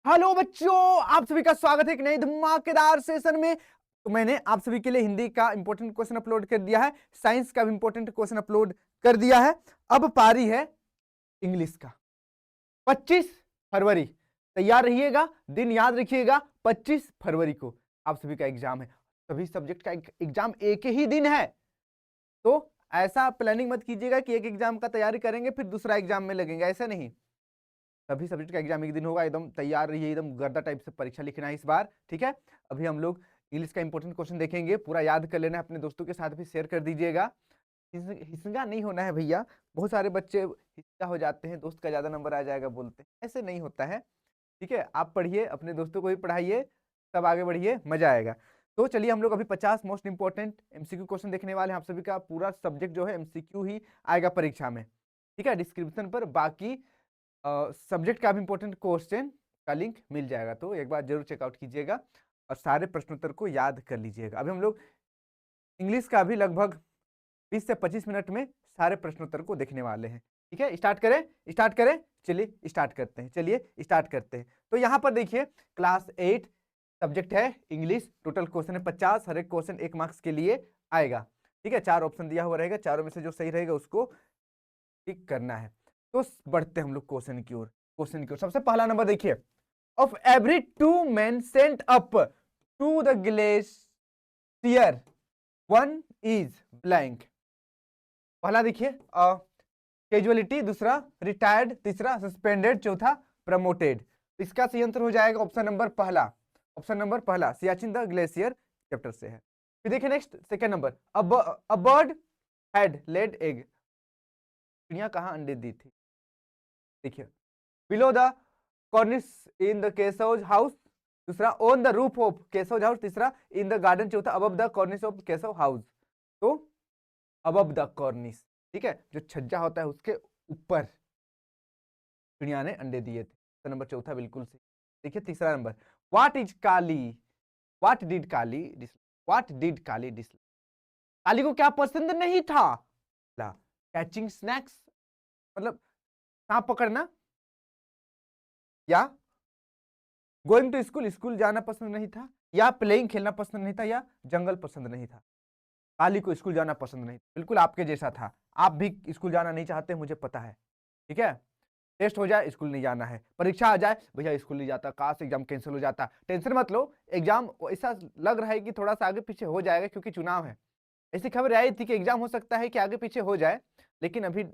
Hello बच्चों, आप सभी का स्वागत है एक नई धमाकेदार सेशन में। तो मैंने आप सभी के लिए हिंदी का इंपॉर्टेंट क्वेश्चन अपलोड कर दिया है, साइंस का भी इंपॉर्टेंट क्वेश्चन अपलोड कर दिया है। अब पारी है इंग्लिश का। 25 फरवरी तैयार रहिएगा, दिन याद रखिएगा। 25 फरवरी को आप सभी का एग्जाम है। सभी सब्जेक्ट का एग्जाम एक ही दिन है, तो ऐसा प्लानिंग मत कीजिएगा कि एक एग्जाम का तैयारी करेंगे फिर दूसरा एग्जाम में लगेंगे, ऐसा नहीं। सभी सब्जेक्ट का एग्जाम एक दिन होगा। एकदम तैयार रहिए, एकदम गर्दा टाइप से परीक्षा लिखना है इस बार, ठीक है। अभी हम लोग इंग्लिश का इंपॉर्टेंट क्वेश्चन देखेंगे, पूरा याद कर लेना है, अपने दोस्तों के साथ भी शेयर कर दीजिएगा। हिस्सा नहीं होना है भैया। बहुत सारे बच्चे हिस्सा हो जाते हैं, दोस्त का ज्यादा नंबर आ जाएगा बोलते हैं, ऐसे नहीं होता है, ठीक है। आप पढ़िए, अपने दोस्तों को भी पढ़ाइए, सब आगे बढ़िए, मजा आएगा। तो चलिए हम लोग अभी 50 मोस्ट इंपॉर्टेंट एमसीक्यू क्वेश्चन देखने वाले हैं। आप सभी का पूरा सब्जेक्ट जो है एमसीक्यू ही आएगा परीक्षा में, ठीक है। डिस्क्रिप्शन पर बाकी सब्जेक्ट का भी इंपॉर्टेंट क्वेश्चन का लिंक मिल जाएगा, तो एक बार जरूर चेकआउट कीजिएगा और सारे प्रश्नोत्तर को याद कर लीजिएगा। अभी हम लोग इंग्लिश का भी लगभग 20 से 25 मिनट में सारे प्रश्नोत्तर को देखने वाले हैं, ठीक है। स्टार्ट करें, चलिए स्टार्ट करते हैं, तो यहाँ पर देखिए क्लास 8 सब्जेक्ट है इंग्लिश। टोटल क्वेश्चन है 50, हर एक क्वेश्चन 1 मार्क्स के लिए आएगा, ठीक है। 4 ऑप्शन दिया हुआ रहेगा, चारों में से जो सही रहेगा उसको टिक करना है। तो बढ़ते हम लोग क्वेश्चन की ओर। सबसे पहला नंबर देखिए, of every 2 men sent up to the glacier one is blank। पहला देखिए कैजुअलिटी, दूसरा रिटायर्ड, तीसरा सस्पेंडेड, चौथा प्रमोटेड। इसका सही आंसर हो जाएगा ऑप्शन नंबर पहला, सियाचिन द ग्लेशियर चैप्टर से है। फिर देखिए next second number, a bird had laid egg. चिड़िया कहाँ अंडे दी थी? देखिए, below the cornice in the Keshav house, दूसरा on the roof of Keshav house, तीसरा इन द गार्डन, चौथा above the cornice of Keshav house. तो अबव द कॉर्निस, ठीक है, जो छज्जा होता है उसके ऊपर चिड़िया ने अंडे दिए थे। तो नंबर चौथा बिल्कुल सही। देखिए तीसरा नंबर, what is Kali, what did Kali dislike. Kali को क्या पसंद नहीं था? कैचिंग स्नैक्स, मतलब सांप पकड़ना, या गोइंग टू स्कूल जाना पसंद नहीं था, या प्लेइंग खेलना पसंद नहीं था, या जंगल पसंद नहीं था। काली को स्कूल जाना पसंद नहीं, बिल्कुल आपके जैसा था। आप भी स्कूल जाना नहीं चाहते, मुझे पता है, ठीक है। टेस्ट हो जाए स्कूल नहीं जाना है, परीक्षा आ जाए भैया स्कूल नहीं जाता, काश एग्जाम कैंसिल हो जाता। टेंशन मत लो, एग्जाम ऐसा लग रहा है कि थोड़ा सा आगे पीछे हो जाएगा क्योंकि चुनाव है। ऐसी खबर आई थी कि एग्जाम हो सकता है कि आगे पीछे हो जाए, लेकिन अभी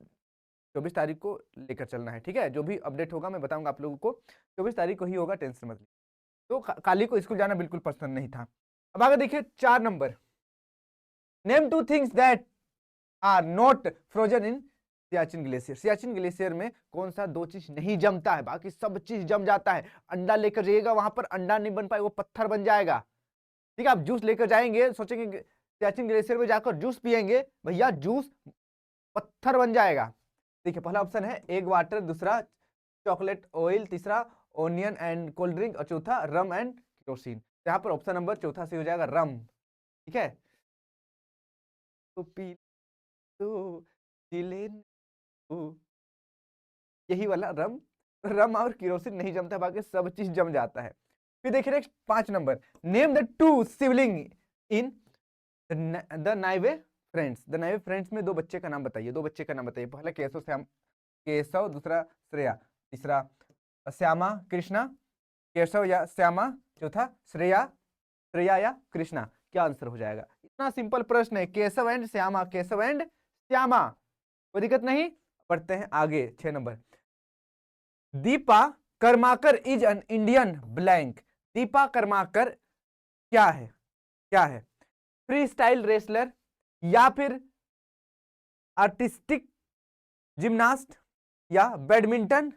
24 तारीख को लेकर चलना है, ठीक है। जो भी अपडेट होगा मैं बताऊंगा आप लोगों को, 24 तारीख को ही होगा, टेंशन मत लीजिए। तो काली को स्कूल जाना बिल्कुल पसंद नहीं था। अब आगे देखिए 4 number, name 2 things that are not frozen in Siachen glacier. Siachen glacier में कौन सा 2 चीज नहीं जमता है? बाकी सब चीज जम जाता है। अंडा लेकर जाइएगा, वहां पर अंडा नहीं बन पाएगा, वो पत्थर बन जाएगा, ठीक है। आप जूस लेकर जाएंगे, सोचेंगे सियाचिन ग्लेशियर में जाकर जूस पिएंगे, भैया जूस पत्थर बन जाएगा। देखिए पहला ऑप्शन है एग वाटर, दूसरा चॉकलेट ऑयल, तीसरा ओनियन एंड कोल्ड ड्रिंक, और चौथा रम एंड केरोसिन। यहाँ पर ऑप्शन नंबर चौथा से हो जाएगा रम, ठीक है। तो पी तो यही वाला रम, रम और केरोसिन नहीं जमता, बाकी सब चीज जम जाता है। फिर देखिए next 5 number, name the 2 sibling in the naive friends. The naive friends में 2 बच्चे का नाम बताइए, 2 बच्चे का नाम बताइए। पहला केशव, दूसरा श्रेया, तीसरा श्यामा कृष्णा, केशव या श्यामा, चौथा श्रेया या कृष्णा। क्या आंसर हो जाएगा? इतना सिंपल प्रश्न है, केशव एंड श्यामा, कोई दिक्कत नहीं। पढ़ते हैं आगे 6 number, Deepa Karmakar is an Indian blank. Deepa Karmakar क्या है? फ्री स्टाइल रेसलर, या फिर आर्टिस्टिक जिम्नास्ट, या बैडमिंटन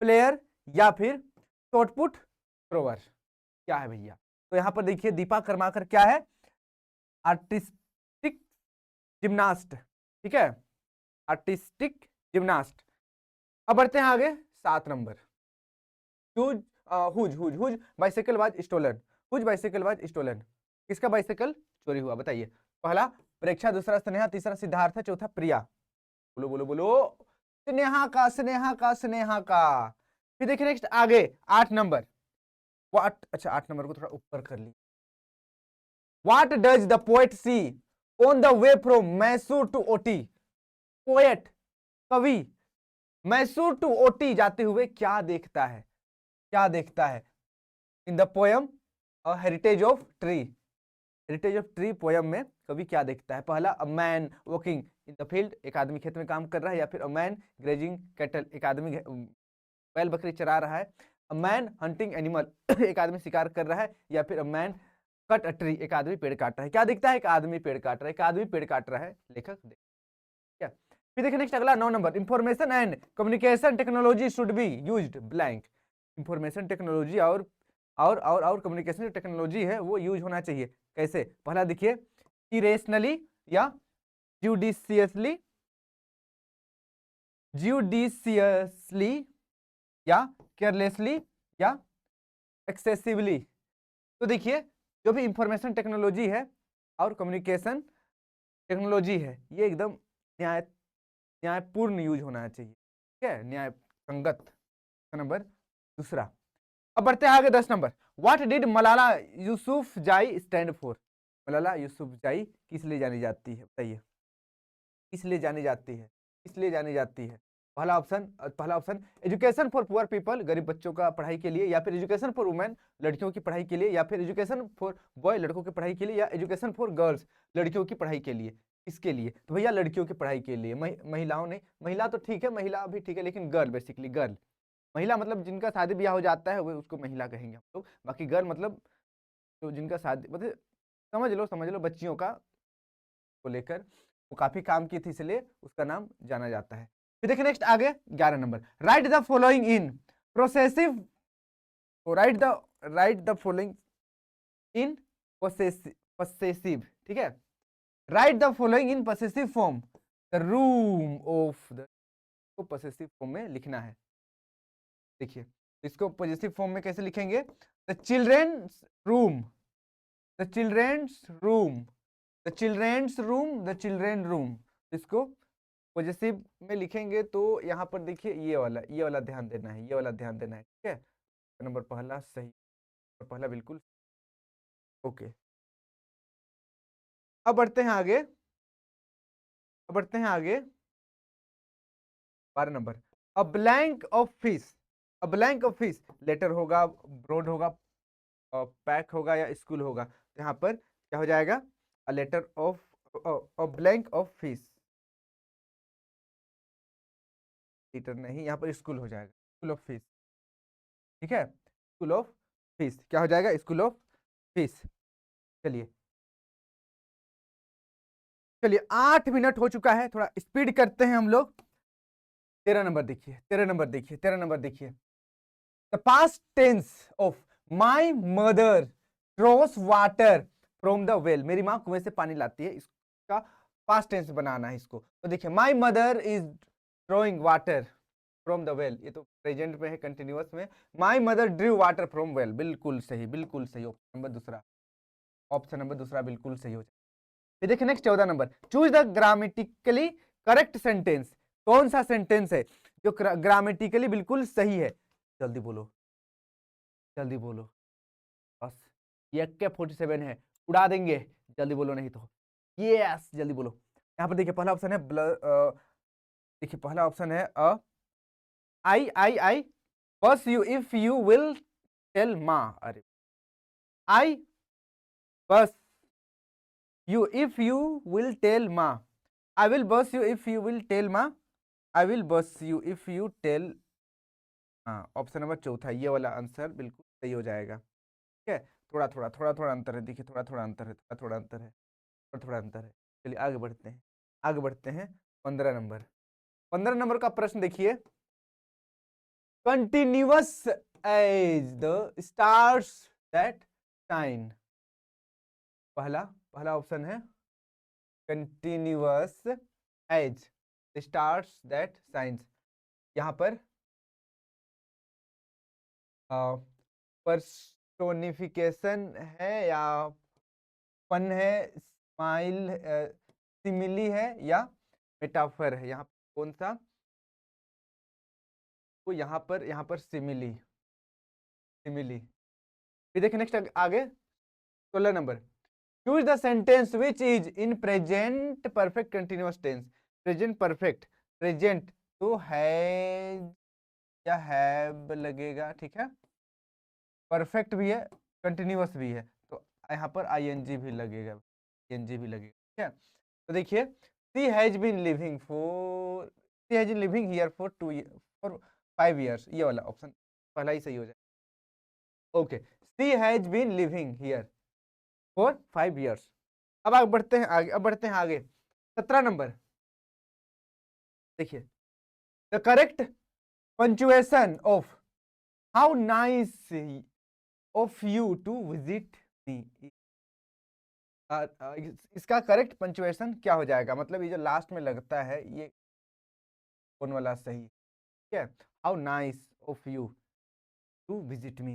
प्लेयर, या फिर शॉटपुट थ्रोवर। क्या है भैया? तो यहां पर देखिए दीपा कर्माकर क्या है? आर्टिस्टिक जिम्नास्ट, ठीक है, आर्टिस्टिक जिम्नास्ट। अब बढ़ते हैं आगे 7 number, whose bicycle was stolen. Whose bicycle was stolen, किसका बाइसाइकिल चोरी हुआ बताइए? पहला प्रेक्षा, दूसरा स्नेहा, तीसरा सिद्धार्थ, चौथा प्रिया। बोलो बोलो बोलो, स्नेहा का। फिर देखिए नेक्स्ट आगे 8 नंबर, व्हाट, अच्छा 8 नंबर को थोड़ा ऊपर कर ली। What does the poet see on the way from Mysore to Ooty? Poet, कवि, मैसूर टू ओटी जाते हुए क्या देखता है? क्या देखता है? In the poem heritage of tree, heritage of tree poem में कवि क्या देखता है? पहला, a man walking in the field, एक आदमी खेत में काम कर रहा है, या फिर अ मैन ग्रेजिंग कैटल, एक आदमी बैल बकरी चरा रहा है, अ मैन हंटिंग एनिमल एक आदमी शिकार कर रहा है, या फिर a man cut a tree, एक आदमी पेड़ काट रहा है। क्या दिखता है? एक आदमी पेड़ काट रहा है, एक आदमी पेड़ काट रहा है, लेखक देख, क्या? फिर देखिए नेक्स्ट अगला 9 number, information and communication technology should be used blank. Information technology और कम्युनिकेशन टेक्नोलॉजी है वो यूज होना चाहिए। कैसे? पहला देखिए, इरेशनली या जुडिशियसली, जुडिशियसली या केयरलेसली या एक्सेसिवली। तो देखिए, जो भी इंफॉर्मेशन टेक्नोलॉजी है और कम्युनिकेशन टेक्नोलॉजी है, ये एकदम न्यायपूर्ण यूज होना चाहिए, ठीक है, न्याय संगत। नंबर दूसरा। अब बढ़ते हैं आगे 10 number. What did Malala Yousafzai stand for? Malala Yousafzai किस लिए जानी जाती है? बताइए, किस लिए जानी जाती है? किस लिए जानी जाती है? पहला option education for poor people, गरीब बच्चों का पढ़ाई के लिए, या फिर एजुकेशन फॉर वुमेन, लड़कियों की पढ़ाई के लिए, या फिर एजुकेशन फॉर बॉय, लड़कों की पढ़ाई के लिए, या एजुकेशन फॉर गर्ल्स, लड़कियों की पढ़ाई के लिए। इसके लिए तो भैया लड़कियों की पढ़ाई के लिए, महिलाओं ने, महिला तो ठीक है, महिला भी ठीक है, लेकिन गर्ल, बेसिकली गर्ल, महिला मतलब जिनका शादी ब्याह हो जाता है वो उसको महिला कहेंगे हम लोग, बाकी गर्ल मतलब तो जिनका शादी, मतलब समझ लो बच्चियों का को लेकर वो काफी काम की थी, इसलिए उसका नाम जाना जाता है। फिर देखिए नेक्स्ट आगे 11 number, right the following in progressive, right the following in possessive, ठीक है, right the following in possessive form, the room of the, को पसेसिव फॉर्म में लिखना है। देखिए इसको पॉजिटिव फॉर्म में कैसे लिखेंगे? The children's room, the children's room, the children's room, the children room. इसको पॉजिटिव में लिखेंगे तो यहाँ पर देखिए ये वाला ध्यान देना है, ये वाला ध्यान देना है, ठीक है। नंबर पहला सही, नंबर पहला बिल्कुल ओके। अब बढ़ते हैं आगे, अब बढ़ते हैं आगे 12 number, a blank of fish, a blank of fish, letter होगा, ब्रोड होगा, पैक होगा या स्कूल होगा, तो यहाँ पर क्या हो जाएगा? A letter of, a blank of fish, letter नहीं, यहाँ पर स्कूल हो जाएगा, स्कूल ऑफ फिश, ठीक है, स्कूल ऑफ फिश क्या हो जाएगा? School of fish. चलिए चलिए 8 मिनट हो चुका है, थोड़ा स्पीड करते हैं हम लोग। 13 नंबर देखिए, 13 नंबर देखिए, 13 नंबर देखिए, the past tense of my mother draws water from the well, मेरी माँ कुएं से पानी लाती है, इसका पास्ट टेंस बनाना है इसको। तो देखिए my mother is drawing water from the well, ये तो प्रेजेंट में है, कंटिन्यूअस में, my mother Drew water from well, बिल्कुल सही, बिल्कुल सही। ऑप्शन नंबर दूसरा, ऑप्शन नंबर दूसरा बिल्कुल सही हो जाए। फिर देखिए next 14 number, choose the grammatically correct sentence, कौन सा सेंटेंस है जो ग्रामेटिकली बिल्कुल सही है? जल्दी बोलो, जल्दी बोलो, बस ये के 47 है, उड़ा देंगे, जल्दी बोलो नहीं तो। यस जल्दी बोलो। यहाँ पर देखिए पहला ऑप्शन है देखिए पहला ऑप्शन है I bless you if you will tell me, अरे आई बस you if you will tell ma, I will bus you if you will tell ma, I will bus you if you tell। हाँ option number चौथा, ये वाला answer बिल्कुल सही हो जाएगा, ठीक है। थोड़ा थोड़ा अंतर है, देखिए थोड़ा थोड़ा अंतर है, थोड़ा थोड़ा अंतर है, थोड़ा थोड़ा अंतर है। चलिए आगे बढ़ते हैं, आगे बढ़ते हैं 15 नंबर, 15 नंबर का प्रश्न देखिए, continuous as the stars that shine, पहला पहला ऑप्शन है continuous as stars that science, यहाँ पर पर्सोनिफिकेशन है या फन है, स्माइल सिमिली है या मेटाफर है, यहाँ कौन सा? तो यहाँ पर सिमिली, सिमिली फिर देखिए नेक्स्ट आगे 16 number, choose the sentence which is in present perfect continuous tense. Present perfect, present तो हैज या हैव लगेगा, ठीक है, परफेक्ट भी है, कंटिन्यूअस भी है, तो यहाँ पर आईएनजी भी लगेगा, आईएनजी भी लगेगा, ठीक है। तो देखिए she has been living for, she has been living here for 5 years, ये वाला ऑप्शन पहला ही सही हो जाए। Okay, she has been living here for 5 years। अब आगे बढ़ते हैं आगे, अब बढ़ते हैं आगे 17 नंबर, देखिए the correct punctuation of how nice of you to visit me, इसका करेक्ट पंचुएशन क्या हो जाएगा, मतलब ये जो लास्ट में लगता है ये कौन वाला सही, ठीक है। How nice of you to visit me,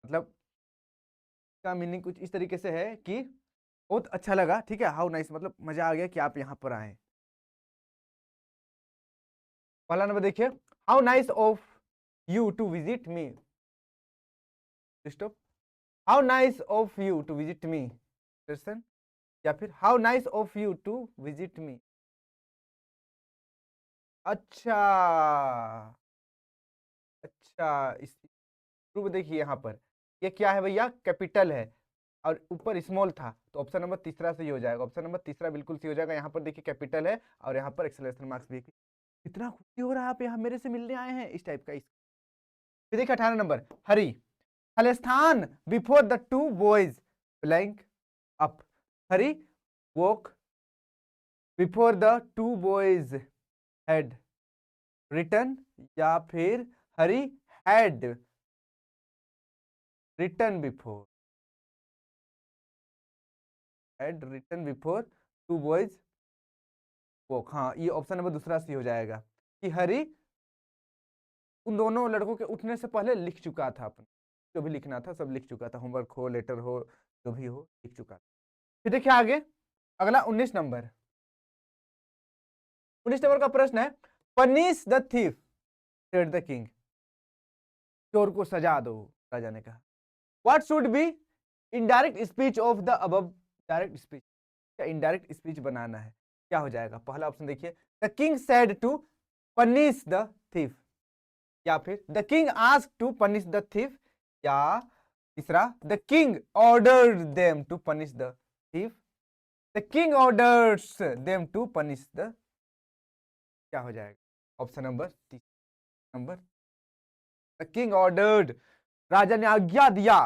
मतलब इसका मीनिंग कुछ इस तरीके से है कि बहुत अच्छा लगा, ठीक है, हाउ नाइस मतलब मजा आ गया कि आप यहाँ पर आए। पहला नंबर देखिए, how nice of you to visit me, stop, how nice of you to visit me, question, या फिर how nice of you to visit me. अच्छा, अच्छा, इस प्रूफ देखिए यहाँ पर ये क्या है भैया, कैपिटल है और ऊपर स्मॉल था, तो ऑप्शन नंबर तीसरा सही हो जाएगा, ऑप्शन नंबर तीसरा बिल्कुल सही हो जाएगा। यहाँ पर देखिए कैपिटल है और यहाँ पर एक्सेलेरेशन मार्क्स भी, कितना खुशी हो रहा है आप यहाँ मेरे से मिलने आए हैं, इस टाइप का। फिर देखिए 18 नंबर, हरी हलस्थान before the two boys blank up, Hari walk before the two boys had return, या फिर Hari had return before, had return before two boys walk. हाँ, ये ऑप्शन नंबर दूसरा सही हो जाएगा कि हरी उन दोनों लड़कों के उठने से पहले लिख चुका था, अपना जो भी लिखना था सब लिख चुका था, होमवर्क हो, लेटर हो, जो भी हो लिख चुका था। फिर देखिए आगे अगला 19 नंबर, 19 नंबर का प्रश्न है, punish the thief said the king, चोर को सजा दो, राजा ने कहा। What should be indirect speech of the above direct speech, क्या इनडायरेक्ट स्पीच बनाना है, क्या हो जाएगा। पहला ऑप्शन देखिए, the king said to punish the thief, या फिर the king asked to punish the thief, या तीसरा the king ordered them to punish the thief, the king orders them to punish the, क्या हो जाएगा option number number, the king ordered, राजा ने आज्ञा दिया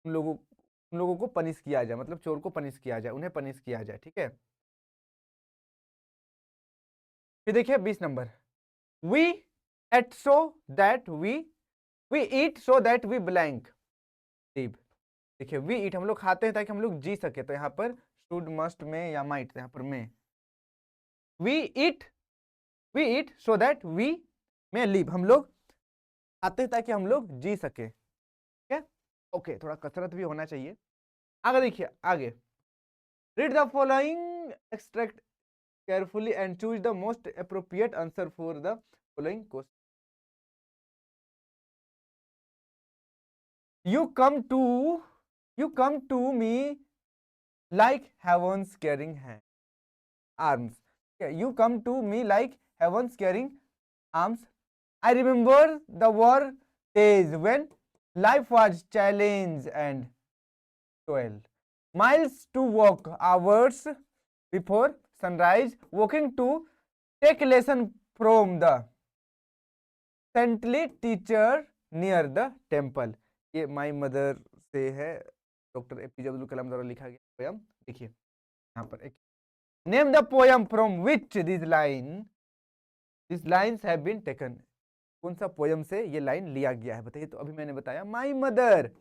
उन लोगों को पनिश किया जाए, मतलब चोर को पनिश किया जाए, उन्हें पनिश किया जाए, ठीक है। फिर देखिए 20 number, we ate so that we eat so that we blank live, देखिए वी ईट हम लोग खाते हैं ताकि हम लोग जी सके, तो यहाँ पर शुड मस्ट में या माइट, तो यहाँ पर may, we eat so that we may live, हम लोग खाते हैं ताकि हम लोग जी सके, ठीक है। ओके, थोड़ा कसरत भी होना चाहिए। आगे देखिए आगे, read the following extract carefully and choose the most appropriate answer for the following question. You come to me like heaven's carrying arms. Okay, you come to me like heaven's carrying arms. I remember the war days when life was challenge and toil. Miles to walk, hours before sunrise, walking to take lesson from the saintly teacher near the temple, ये my mother से है, doctor APJ Abdul कलाम द्वारा लिखा गया poem. देखिए यहाँ पर एक, name the poem from which this lines have been taken, कौन सा पोयम से ये लाइन लिया गया है बताइए। तो अभी मैंने बताया my mother,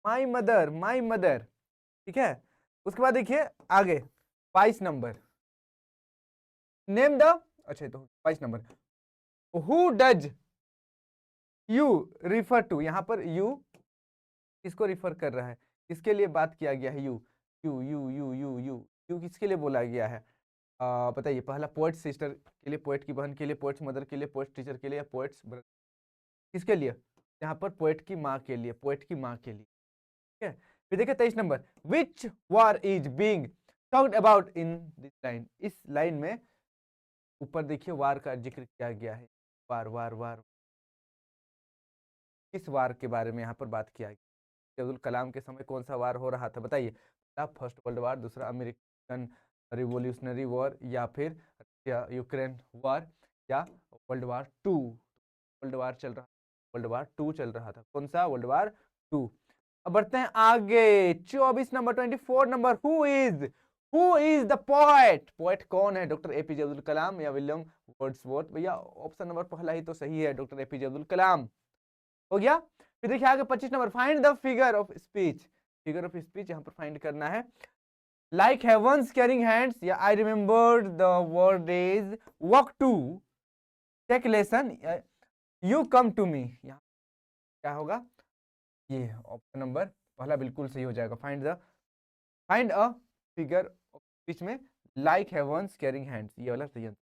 my mother, my mother, ठीक है। उसके बाद देखिए आगे 22 नंबर, नेम द, अच्छा तो 22 number, who does you refer to, यहाँ पर यू किसको रिफर कर रहा है, किसके लिए बात किया गया है, you you you you you you you किसके लिए बोला गया है, बताइए। पहला पोएट सिस्टर के लिए, पोएट की बहन के लिए, पोएट्स मदर के लिए, पोएट्स टीचर के लिए, या पोएट्स किसके लिए, यहाँ पर पोएट की माँ के लिए, पोएट की माँ के लिए, ठीक है। फिर देखिए 23 number, which war is being talked about in this line, इस लाइन में ऊपर देखिए वार का जिक्र किया गया है। वार वार वार, किस वार के बारे में यहाँ पर बात किया गया? अब्दुल कलाम के समय कौन सा वार हो रहा था बताइए? फर्स्ट वर्ल्ड वार, दूसरा अमेरिकन रिवोल्यूशनरी वॉर, या फिर यूक्रेन वार, या world war two? World war चल रहा, वर्ल्ड वार टू चल रहा था। कौन सा? World war two. अब बढ़ते हैं आगे, 24 number, 24 number, who is the poet? Poet कौन है? डॉक्टर एपीजे अब्दुल कलाम या विलियम वर्ड्सवर्थ? भैया ऑप्शन नंबर पहला ही तो सही है, डॉक्टर एपीजे अब्दुल कलाम। हो गया। फिर देखिए आगे 25 number, find the figure of speech. Figure of speech यहाँ पर फाइंड करना है। लाइक हेवंस कैरिंग हैंड्स, या I remembered the word is walk to take lesson, you come to me. यहाँ क्या होगा? ये ऑप्शन नंबर पहला बिल्कुल सही हो जाएगा। Find a figure of speech में लाइक हेवंस कैरिंग हैंड्स, ये वाला सही है।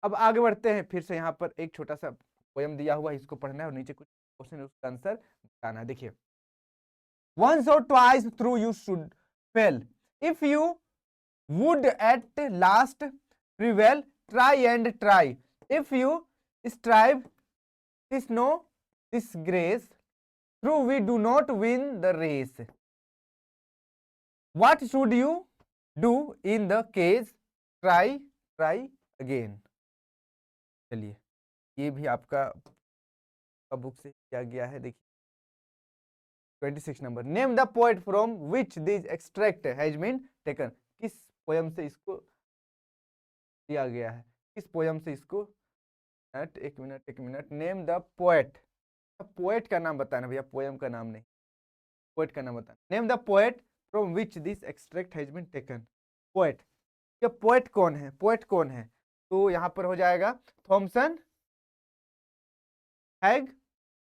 अब आगे बढ़ते हैं, फिर से यहाँ पर एक छोटा सा पोयम दिया हुआ है, इसको पढ़ना है और नीचे कुछ क्वेश्चन है, उसका आंसर बताना है। देखिए, once or twice through you should fail, if you would at last prevail, try and try, if you strive, this no disgrace, through we do not win the race, what should you do in the case, try again। चलिए, ये भी आपका book से किया गया है। देखिए 26 number, name the poet from which this extract has been taken, किस पोयम से इसको दिया गया है? किस पोयम से इसको, एक minute, name the poet. Poet का नाम बताना भैया, पोयम का नाम नहीं, पोएट का नाम बताना। Name the poet from which this extract has been taken. Poet, ये पोएट कौन है? पोएट कौन है? तो यहाँ पर हो जाएगा थॉमसन हैग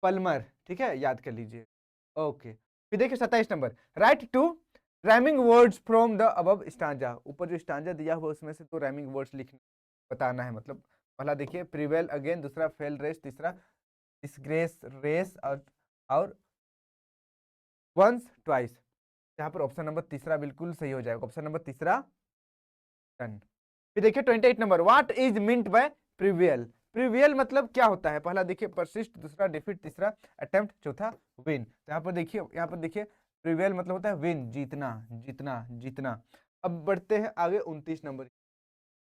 पल्मर, ठीक है, याद कर लीजिए। ओके, फिर देखिए 27 number, write two rhyming words from the above stanza. ऊपर जो स्टांजा दिया हुआ उसमें से तो राइमिंग वर्ड्स लिखना बताना है। मतलब पहला देखिए प्रिवेल अगेन, दूसरा फेल रेस, तीसरा डिसग्रेस रेस, और वंस ट्वाइस। यहाँ पर ऑप्शन नंबर तीसरा बिल्कुल सही हो जाएगा, ऑप्शन नंबर तीसरा डन। फिर देखिए 28 number, what is meant by prevail. Prevail मतलब क्या होता है? पहला देखिए परसिस्ट, दूसरा डिफीट, तीसरा अटेम्प्ट, चौथा विन। तो यहाँ पर देखिए प्रिवेल मतलब होता है विन, जीतना, जीतना, जीतना। अब बढ़ते हैं आगे 29 नंबर।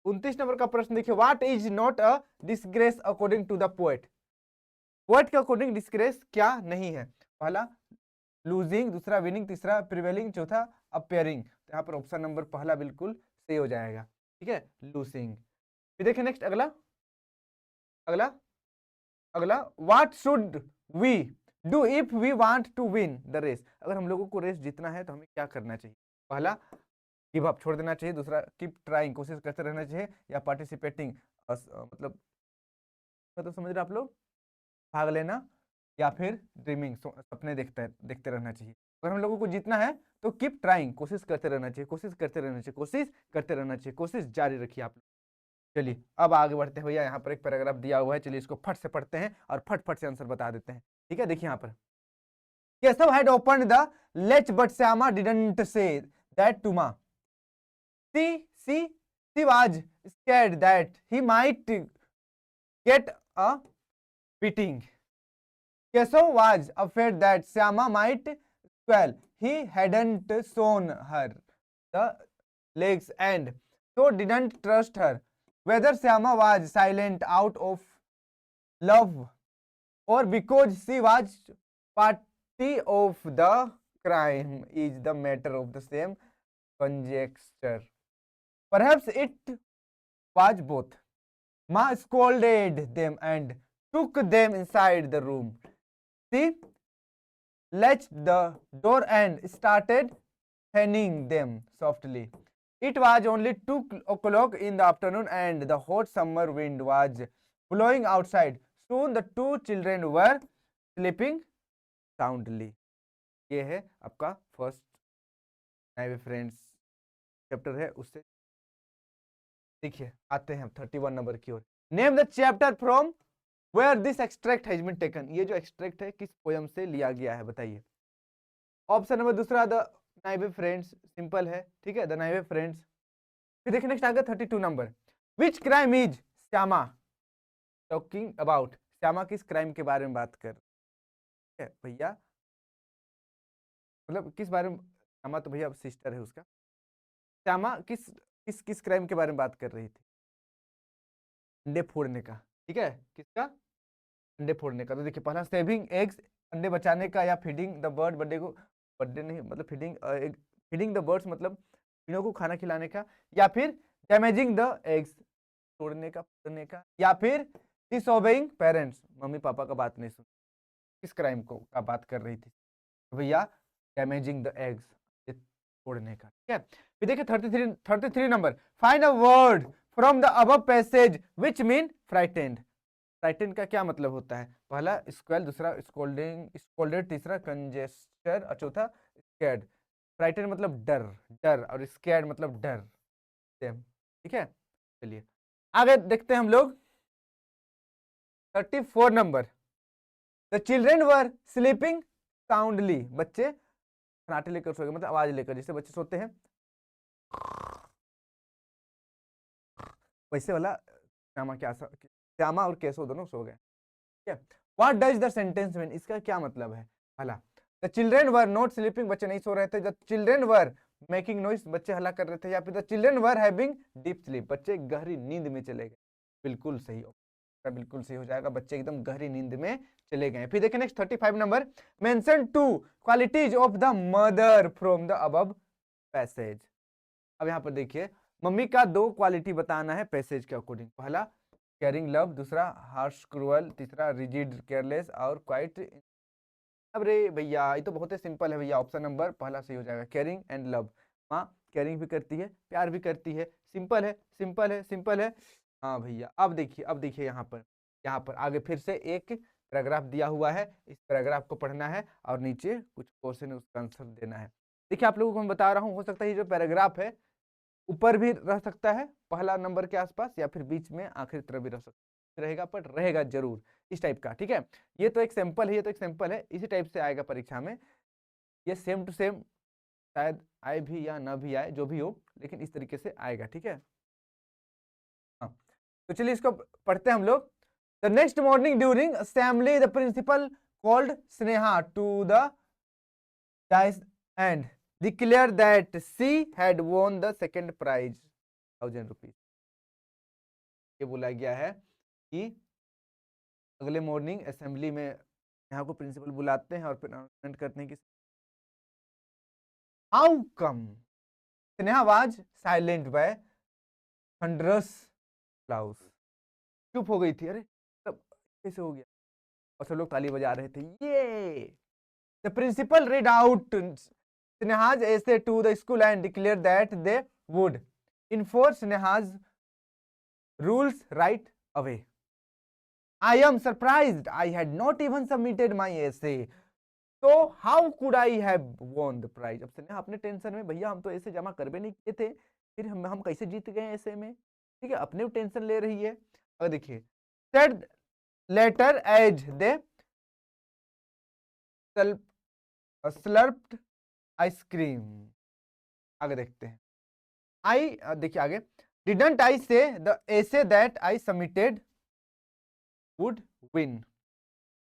29 नंबर का प्रश्न देखिए, what is not a disgrace according to the poet. Poet के अकॉर्डिंग डिसग्रेस क्या नहीं है? पहला लूजिंग, दूसरा विनिंग, तीसरा प्रिवेलिंग, चौथा अपेयरिंग। तो यहाँ पर ऑप्शन नंबर पहला बिल्कुल सही हो जाएगा, ठीक है, लूसिंग। फिर देखिए नेक्स्ट, अगला अगला अगला, what should we do if we want to win the race. अगर हम लोगों को रेस जीतना है तो हमें क्या करना चाहिए? पहला गिव अप, छोड़ देना चाहिए, दूसरा कीप ट्राइंग, कोशिश करते रहना चाहिए, या पार्टिसिपेटिंग, मतलब समझ रहे आप लोग, भाग लेना, या फिर ड्रीमिंग, सपने देखते रहना चाहिए। अगर हम लोगों को जीतना है तो कीप ट्राइंग, कोशिश करते रहना चाहिए, कोशिश करते रहना चाहिए, कोशिश करते रहना चाहिए, कोशिश जारी रखिए आप लोग। चलिए अब आगे बढ़ते हैं भैया, यहाँ पर एक पैराग्राफ दिया हुआ है, चलिए इसको फट से पढ़ते हैं और फट फट से आंसर बता देते हैं, ठीक है। देखिए यहाँ पर, Keshav had opened the latch but Syama didn't say that to Ma. She was scared that he might get a beating. Keshav was afraid that Syama might squall. He hadn't shown her the legs and so didn't trust her. Whether Syama was silent out of love or because she was party of the crime is the matter of the same conjecture. Perhaps it was both. Ma scolded them and took them inside the room. She latched the door and started fanning them softly. It was only 2 o'clock in the afternoon and the hot summer wind was blowing outside. Soon the two children were sleeping soundly. ये है आपका first नाइवे friends chapter है, उससे देखिए आते हैं 31 number की ओर। Name the chapter from where this extract has been taken, ये जो एक्सट्रैक्ट है किस पोयम से लिया गया है बताइए। ऑप्शन नंबर दूसरा द नाइवे फ्रेंड्स, सिंपल है, ठीक है, द नाइवे फ्रेंड्स। फिर देखिए नेक्स्ट आ गया 32 number, which crime is Shyama talking about, Shyama किस क्राइम के बारे में बात कर है भैया, मतलब किस बारे में, श्यामा तो भैया सिस्टर है उसका, श्यामा किस किस किस क्राइम के बारे में बात कर रही थी, अंडे फोड़ने का, ठीक है, किसका, अंडे फोड़ने का। तो देखिए पहला सेविंग एग्स, अंडे बचाने का, या फीडिंग द बर्ड, बर्थडे को, बर्थडे नहीं मतलब फीडिंग, फीडिंग द बर्ड्स मतलब कीड़ों को खाना खिलाने का, या फिर डैमेजिंग द एग्स, तोड़ने का, फोड़ने का, या फिर डिसओबेइंग पेरेंट्स, मम्मी पापा का बात नहीं सुन, किस क्राइम को का बात कर रही थी भैया, डैमेजिंग द एग्स, तोड़ने का, ठीक है। फिर देखिए 33 number, find a word from the above passage which mean frightened, frightened का क्या मतलब होता है, पहला स्क्वेल, दूसरा स्कोल्डिंग स्कोल्डेड, तीसरा कंजेस्टर और चौथा स्कैर्ड। फ्राइटेंड मतलब डर, डर, और स्कैर्ड मतलब डर, ठीक है। चलिए आगे देखते हैं हम लोग 34 number, the children were sleeping soundly, बच्चे खराटे लेकर सो गए, मतलब आवाज लेकर, जैसे बच्चे सोते हैं वैसे वाला, श्यामा क्या श्यामा और केशव दोनों सो गए, ठीक है। What does the sentence mean, इसका क्या मतलब है, पहला the children were not sleeping, बच्चे नहीं सो रहे थे, the children were making noise, बच्चे हल्ला कर रहे थे, या फिर the children were having deep sleep, बच्चे गहरी नींद में चले गए, बिल्कुल सही, बिल्कुल सही हो जाएगा, बच्चे एकदम गहरी नींद में चले गए। फिर देखिए next 35 number, mention two qualities of the mother from the above passage. अब यहाँ पर देखिए मम्मी का दो क्वालिटी बताना है पैसेज के अकॉर्डिंग, पहला केयरिंग लव, दूसरा हार्श क्रूअल, तीसरा रिजिड केयरलेस और क्वाइट। अब रे भैया ये तो बहुत ही सिंपल है भैया, ऑप्शन नंबर पहला सही हो जाएगा, केयरिंग एंड लव, माँ केयरिंग भी करती है, प्यार भी करती है, सिंपल है, सिंपल है, सिंपल है। हाँ भैया अब देखिए, अब देखिए यहाँ पर आगे फिर से एक पैराग्राफ दिया हुआ है, इस पैराग्राफ को पढ़ना है और नीचे कुछ क्वेश्चन है उसका आंसर देना है। देखिए आप लोगों को मैं बता रहा हूँ, हो सकता है ये जो पैराग्राफ है ऊपर भी रह सकता है पहला नंबर के आसपास, या फिर बीच में आखिरी तरफ भी रह सकता रहेगा, पर रहेगा जरूर इस टाइप का, ठीक है। ये तो एक सैंपल है, ये तो एक सैंपल है, इसी टाइप से आएगा परीक्षा में, ये सेम टू सेम शायद आए भी या ना भी आए, जो भी हो, लेकिन इस तरीके से आएगा, ठीक है। हाँ तो चलिए इसको पढ़ते हैं हम लोग। The next morning during assembly the principal called Sneha to the dais and declare that she had won the second prize, 1000 rupees. ये बोला गया है कि अगले मॉर्निंग असेंबली में यहाँ को प्रिंसिपल बुलाते हैं और फिर अनाउंसमेंट करते हैं कि how come Sneha was silent by thunderous applause, चुप हो गई थी, अरे सब कैसे हो गया, और सब लोग ताली बजा रहे थे, ये the principal read out Sneha's essay to the school and declared that they would enforce Sneha's rules right away. I am surprised I had not even submitted my essay. So how could I have won the prize? अब स्नेहा अपने tension में, भैया हम तो ऐसे जमा कर भी नहीं किए थे, फिर हम कैसे जीत गए ऐसे में, ठीक है, अपने टेंशन ले रही है। अब देखिए said later as they slurped ice cream, आगे देखते हैं। आई देखिए आगे, didn't I say the essay that I submitted would win.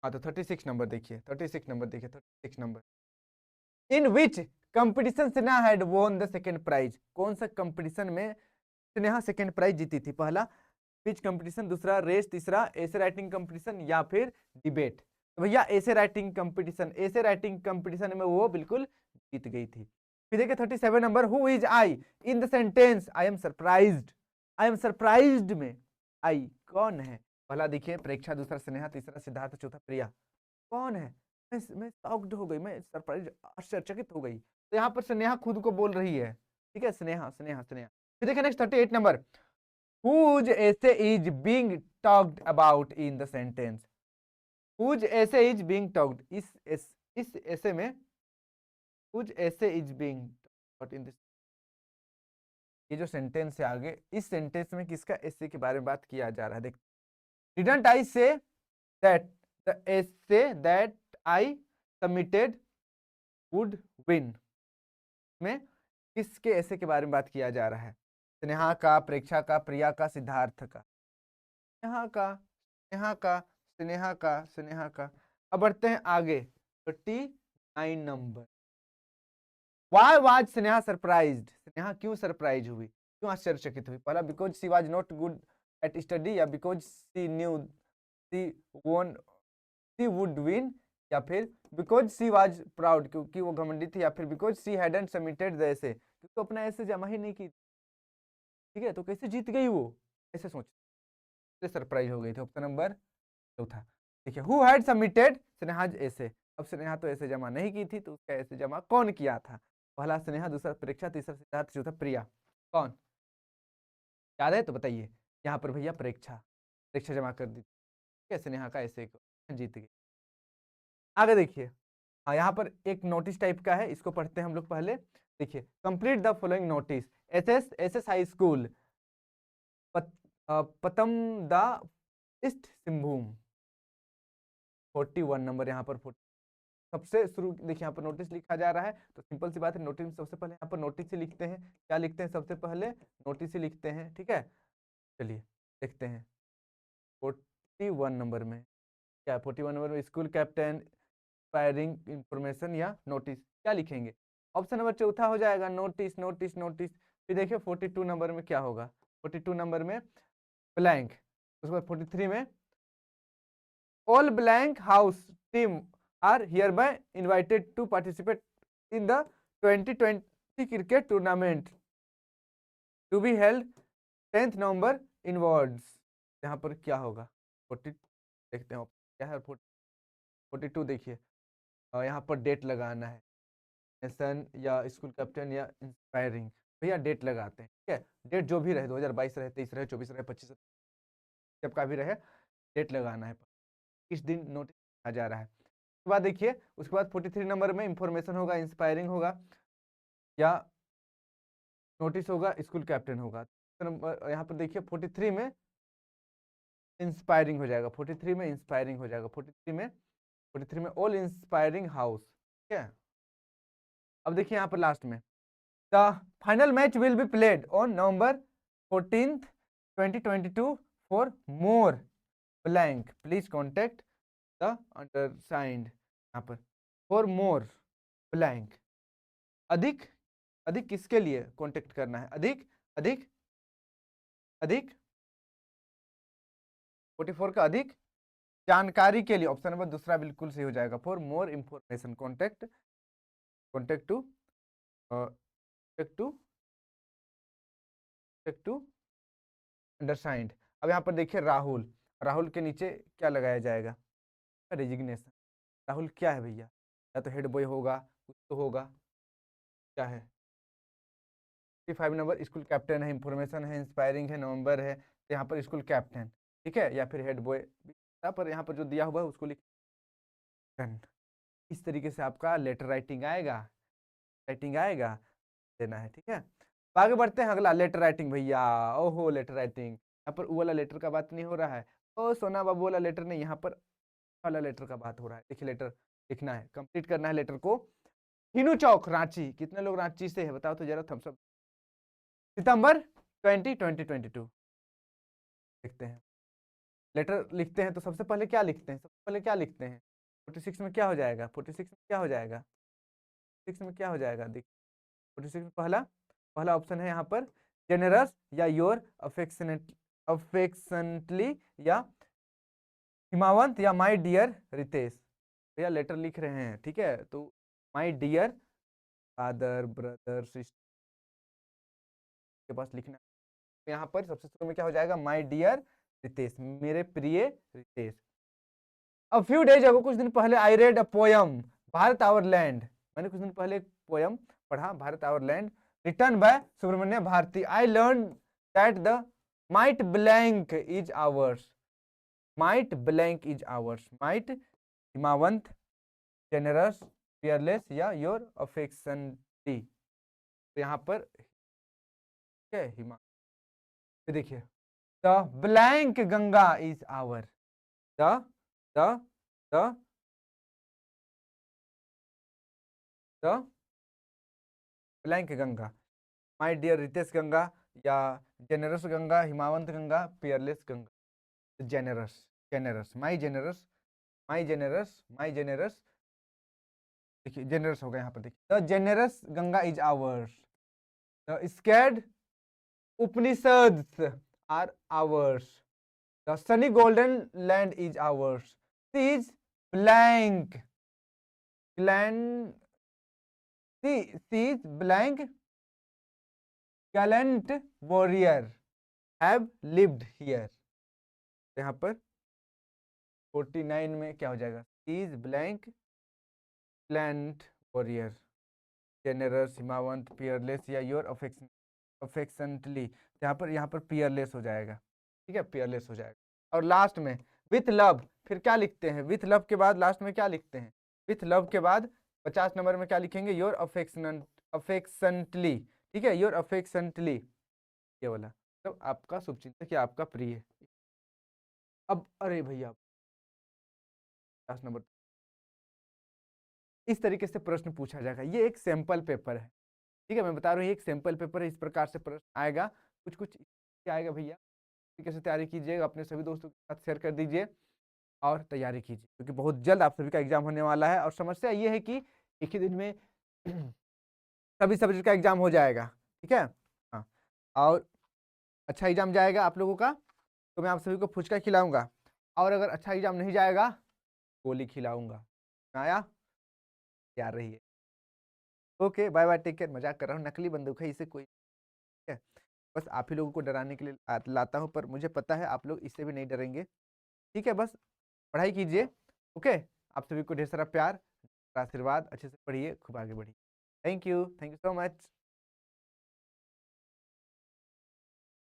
हाँ तो 36 नंबर देखिए, 36 नंबर देखिए, 36 number, in which competition Sneha had won the second prize, कौन सा कंपटीशन में स्नेहा सेकंड प्राइज जीती थी, पहला स्पीच कंपटीशन, दूसरा रेस, तीसरा एसे राइटिंग कंपटीशन, या फिर डिबेट। तो भैया essay writing competition, essay writing competition में वो बिल्कुल जीत गई थी। फिर देखिए 37 number, who is I in the sentence I am surprised, I am surprised में आई कौन है, पहला देखिए प्रेक्षा, दूसरा स्नेहा, तीसरा सिद्धार्थ, चौथा प्रिया, कौन है, मैं शॉक्ड हो गई, मैं सरप्राइज आश्चर्यचकित हो गई, तो यहाँ पर स्नेहा खुद को बोल रही है, ठीक है, स्नेहा स्नेहा स्नेहा। फिर देखिए next 38 number, whose essay is being talked about in the sentence, whose essay is being talked, इस essay में whose essay is being talked in this, ये जो सेंटेंस है आगे, इस सेंटेंस में किसका एसे के बारे में बात किया जा रहा है, देख डिडंट आई से that the essay that I submitted would win में किसके ऐसे के बारे में बात किया जा रहा है? स्नेहा का, प्रेक्षा का, प्रिया का, सिद्धार्थ का। स्नेहा का, स्नेहा का, स्नेहा का, स्नेहा का। अब बढ़ते हैं आगे 39 number. Why was Sneha surprised? Sneha क्यों सरप्राइज हुई, क्यों आश्चर्यचकित हुई? पहला because she was not good at study, या बिकॉज शी न्यू शी वोन शी वुड विन, या फिर बिकॉज शी वाज प्राउड क्योंकि वो घमंडी थी, या फिर because she hadn't submitted the essay क्योंकि अपना ऐसे जमा ही नहीं की। ठीक है, तो कैसे जीत गई वो, ऐसे सोच सरप्राइज हो गई थी। ऑप्शन नंबर चौथा देखिए, हु हैड सबमिटेड स्नेहाज ऐसे। अब स्नेहा तो ऐसे जमा नहीं की थी, तो उसका ऐसे जमा कौन किया था? पहला स्नेहा, दूसरा प्रेक्षा, तीसरा सिद्धार्थ, चौथा प्रिया। कौन याद है तो बताइए। यहाँ पर भैया प्रेक्षा, प्रेक्षा जमा कर दी। ठीक है, स्नेहा का ऐसे जीत गई। आगे देखिए, हाँ यहाँ पर एक नोटिस टाइप का है, इसको पढ़ते हैं हम लोग पहले। देखिए, complete the following notice. SS high school Patamda East Singhbhum. 41 number यहाँ पर सबसे शुरू देखिए, यहाँ पर नोटिस लिखा जा रहा है, तो सिंपल सी बात है, नोटिस में सबसे पहले यहाँ पर नोटिस ही लिखते हैं। क्या लिखते हैं? सबसे पहले नोटिस ही लिखते हैं। ठीक है, चलिए देखते हैं 41 नंबर में क्या। 41 नंबर में स्कूल कैप्टन फायरिंग इंफॉर्मेशन या नोटिस, क्या लिखेंगे? ऑप्शन नंबर चौथा हो जाएगा, नोटिस नोटिस नोटिस। फिर देखिए 42 नंबर में क्या होगा? 42 नंबर में ब्लैंक। उसके बाद 43 में all blank house team are hereby invited to participate in the 2020 cricket tournament to be held 10th November in Wards। यहाँ पर क्या होगा? 40 देखते हैं क्या है। 42 देखिए, यहाँ पर डेट लगाना है, नेशन या स्कूल कैप्टन या इंस्पायरिंग। भैया डेट लगाते हैं। ठीक है, डेट जो भी रहे, 2022 रहे, 23 रहे, 24 रहे, 25 जब का भी रहे, डेट लगाना है। किस दिन नोटिस आ जा रहा है। उसके बाद देखिए, उसके बाद 43 नंबर में इंफॉर्मेशन होगा, इंस्पायरिंग होगा, या नोटिस होगा, स्कूल कैप्टन होगा। यहाँ पर देखिए 43 में इंस्पायरिंग हो जाएगा, 43 में इंस्पायरिंग हो जाएगा, 43 में ऑल इंस्पायरिंग हाउस। ठीक है, अब देखिए यहाँ पर लास्ट में the final match will be played on November 14th 2022 for more blank please contact the undersigned. यहाँ पर फॉर मोर ब्लैंक, अधिक अधिक किसके लिए कांटेक्ट करना है? अधिक अधिक अधिक 44 का अधिक जानकारी के लिए। ऑप्शन नंबर दूसरा बिल्कुल सही हो जाएगा, for more information contact contact to to undersigned. अब यहाँ पर देखिए राहुल, राहुल के नीचे क्या लगाया जाएगा? रेजिग्नेशन। राहुल क्या है भैया? या तो हेड बॉय होगा, कुछ तो होगा, क्या है? 55 नंबर स्कूल कैप्टन है, इंफॉर्मेशन है, इंस्पायरिंग है, नवंबर है, तो यहाँ पर स्कूल कैप्टन। ठीक है, या फिर हेड बॉय, पर यहाँ पर जो दिया हुआ है उसको लिख। इस तरीके से आपका लेटर राइटिंग आएगा, देना है। ठीक है, आगे बढ़ते हैं। अगला लेटर राइटिंग भैया। ओहो लेटर राइटिंग, यहाँ पर वो वाला लेटर का बात नहीं हो रहा है, ओ सोना बाबू वाला लेटर नहीं, यहाँ पर वाला लेटर का बात हो रहा है। देखिए लेटर लिखना है, कंप्लीट करना है लेटर को। हिनू चौक रांची, कितने लोग रांची से है बताओ तो जरा, थम्स अप। सितंबर 2022 देखते हैं। लेटर लिखते हैं तो सबसे पहले क्या लिखते हैं? सबसे पहले क्या लिखते हैं? 46 में क्या हो जाएगा? 46 में क्या हो जाएगा? 46 में क्या हो जाएगा? देख 46 में पहला पहला ऑप्शन है यहाँ पर जेनरस, या योर अफेक्शनटली, या हिमावंत, या माय डियर रितेश। भैया लेटर लिख रहे हैं, ठीक है, तो my dear father brother sister के पास लिखना। यहाँ पर सबसे शुरू में क्या हो जाएगा? माय डियर रितेश, मेरे प्रिय Ritesh. A few days ago, कुछ दिन पहले, I read a poem Bharat our land, मैंने कुछ दिन पहले एक पोयम पढ़ा, Bharat our land, written by Subramania Bharati. I learn that the might blank is ours, might blank is ours. Might Himavant, generous, fearless, या योर अफेक्शनली। तो यहाँ पर हिमा, देखिए the blank Ganga is our, the the the the blank Ganga, my dear Ritesh Ganga, या generous Ganga, Himavant Ganga, peerless Ganga, generous, generous, my generous, my generous, देखिए generous हो गया यहाँ पर, देखिए the generous Ganga is ours, the sacred Upanishads are ours, the sunny golden land is ours, is blank gallant, is blank gallant warrior have lived here, यहाँ पर 49 में क्या हो जाएगा, is blank gallant warrior generous Himavant peerless या योर अफेक्शनली, यहाँ पर Peerless हो जाएगा, ठीक है, पियरलेस हो जाएगा। और लास्ट में विथ लव, फिर क्या लिखते हैं, विथ लव के बाद लास्ट में क्या लिखते हैं, विथ लव के बाद 50 नंबर में क्या लिखेंगे, योर अफेक्शनटली, ठीक है, योर अफेक्शनटली, ये वाला तो आपका शुभचिंतक या आपका प्रिय। अब अरे भैया 50 नंबर, इस तरीके से प्रश्न पूछा जाएगा, ये एक सैंपल पेपर है, ठीक है, मैं बता रहा हूँ ये एक सैंपल पेपर है, इस प्रकार से प्रश्न आएगा, कुछ कुछ आएगा भैया, तरीके से तैयारी कीजिएगा, अपने सभी दोस्तों के साथ शेयर कर दीजिए और तैयारी कीजिए, क्योंकि बहुत जल्द आप सभी का एग्जाम होने वाला है। और समस्या ये है कि एक ही दिन में सभी सब्जेक्ट का एग्जाम हो जाएगा, ठीक है, हाँ, और अच्छा एग्जाम जाएगा आप लोगों का, तो मैं आप सभी को फुचका खिलाऊंगा, और अगर अच्छा एग्जाम नहीं जाएगा गोली खिलाऊंगा, आया, तैयार रहिए। Okay bye bye, take care, मजाक कर रहा हूँ, नकली बंदूक है, इसे कोई, ठीक है, बस आप ही लोगों को डराने के लिए लाता हूँ, पर मुझे पता है आप लोग इससे भी नहीं डरेंगे, ठीक है, बस पढ़ाई कीजिए। ओके, आप सभी को ढेर सारा प्यार, आशीर्वाद, अच्छे से पढ़िए, खूब आगे बढ़िए। Thank you so much.